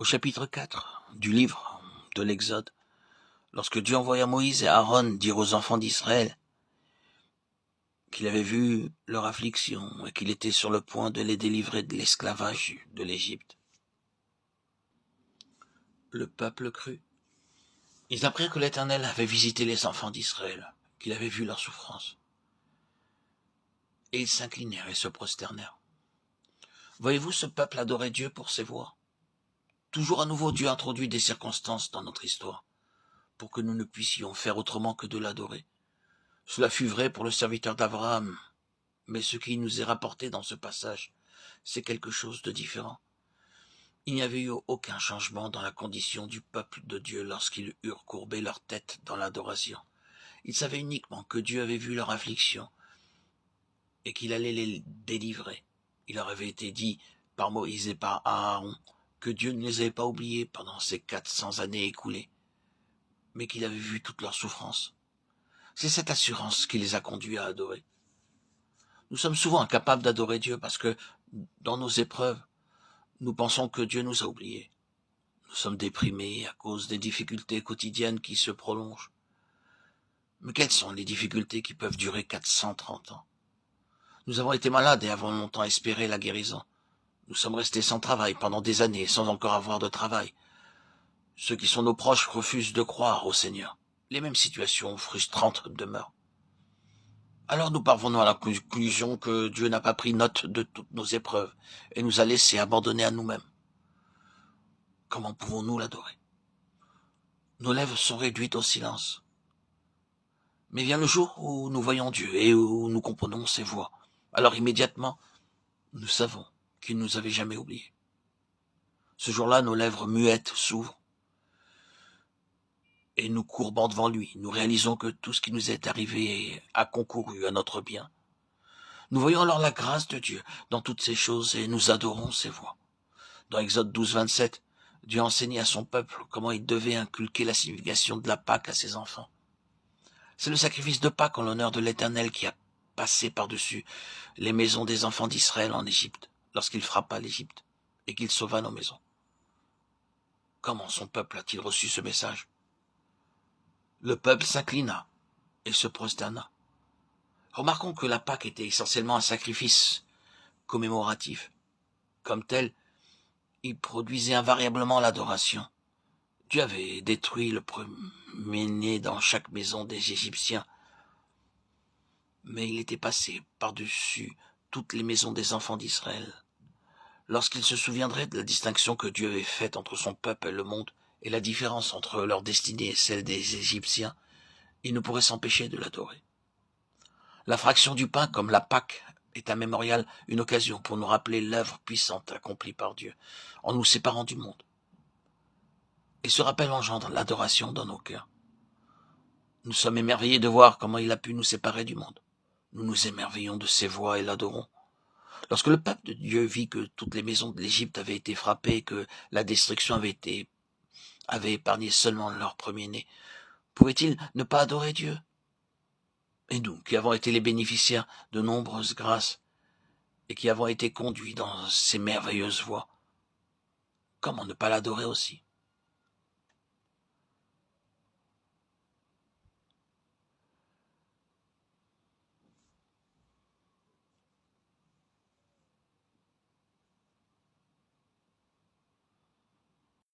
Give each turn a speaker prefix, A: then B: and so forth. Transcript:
A: Au chapitre 4 du livre de l'Exode, lorsque Dieu envoya Moïse et Aaron dire aux enfants d'Israël qu'il avait vu leur affliction et qu'il était sur le point de les délivrer de l'esclavage de l'Égypte, le peuple crut. Ils apprirent que l'Éternel avait visité les enfants d'Israël, qu'il avait vu leur souffrance. Et ils s'inclinèrent et se prosternèrent. Voyez-vous, ce peuple adorait Dieu pour ses voies. Toujours à nouveau, Dieu introduit des circonstances dans notre histoire, pour que nous ne puissions faire autrement que de l'adorer. Cela fut vrai pour le serviteur d'Abraham, mais ce qui nous est rapporté dans ce passage, c'est quelque chose de différent. Il n'y avait eu aucun changement dans la condition du peuple de Dieu lorsqu'ils eurent courbé leur tête dans l'adoration. Ils savaient uniquement que Dieu avait vu leur affliction et qu'il allait les délivrer. Il leur avait été dit par Moïse et par Aaron que Dieu ne les avait pas oubliés pendant ces 400 années écoulées, mais qu'il avait vu toute leur souffrance. C'est cette assurance qui les a conduits à adorer. Nous sommes souvent incapables d'adorer Dieu parce que, dans nos épreuves, nous pensons que Dieu nous a oubliés. Nous sommes déprimés à cause des difficultés quotidiennes qui se prolongent. Mais quelles sont les difficultés qui peuvent durer 430 ans? Nous avons été malades et avons longtemps espéré la guérison. Nous sommes restés sans travail pendant des années sans encore avoir de travail. Ceux qui sont nos proches refusent de croire au Seigneur. Les mêmes situations frustrantes demeurent. Alors nous parvenons à la conclusion que Dieu n'a pas pris note de toutes nos épreuves et nous a laissés abandonnés à nous-mêmes. Comment pouvons-nous l'adorer? Nos lèvres sont réduites au silence. Mais vient le jour où nous voyons Dieu et où nous comprenons ses voix. Alors immédiatement, nous savons qu'il ne nous avait jamais oubliés. Ce jour-là, nos lèvres muettes s'ouvrent et nous courbant devant lui, nous réalisons que tout ce qui nous est arrivé a concouru à notre bien. Nous voyons alors la grâce de Dieu dans toutes ces choses et nous adorons ses voix. Dans Exode 12, 27, Dieu enseignait à son peuple comment il devait inculquer la signification de la Pâque à ses enfants. C'est le sacrifice de Pâques en l'honneur de l'Éternel qui a passé par-dessus les maisons des enfants d'Israël en Égypte, lorsqu'il frappa l'Égypte et qu'il sauva nos maisons. Comment son peuple a-t-il reçu ce message? Le peuple s'inclina et se prosterna. Remarquons que la Pâque était essentiellement un sacrifice commémoratif. Comme tel, il produisait invariablement l'adoration. Dieu avait détruit le premier-né dans chaque maison des Égyptiens, mais il était passé par-dessus toutes les maisons des enfants d'Israël. Lorsqu'il se souviendrait de la distinction que Dieu avait faite entre son peuple et le monde, et la différence entre leur destinée et celle des Égyptiens, il ne pourrait s'empêcher de l'adorer. La fraction du pain, comme la Pâque, est un mémorial, une occasion pour nous rappeler l'œuvre puissante accomplie par Dieu, en nous séparant du monde. Et ce rappel engendre l'adoration dans nos cœurs. Nous sommes émerveillés de voir comment il a pu nous séparer du monde. Nous nous émerveillons de ses voies et l'adorons. Lorsque le peuple de Dieu vit que toutes les maisons de l'Égypte avaient été frappées et que la destruction avait épargné seulement leur premier-né, pouvait-il ne pas adorer Dieu? Et nous, qui avons été les bénéficiaires de nombreuses grâces et qui avons été conduits dans ces merveilleuses voies, comment ne pas l'adorer aussi?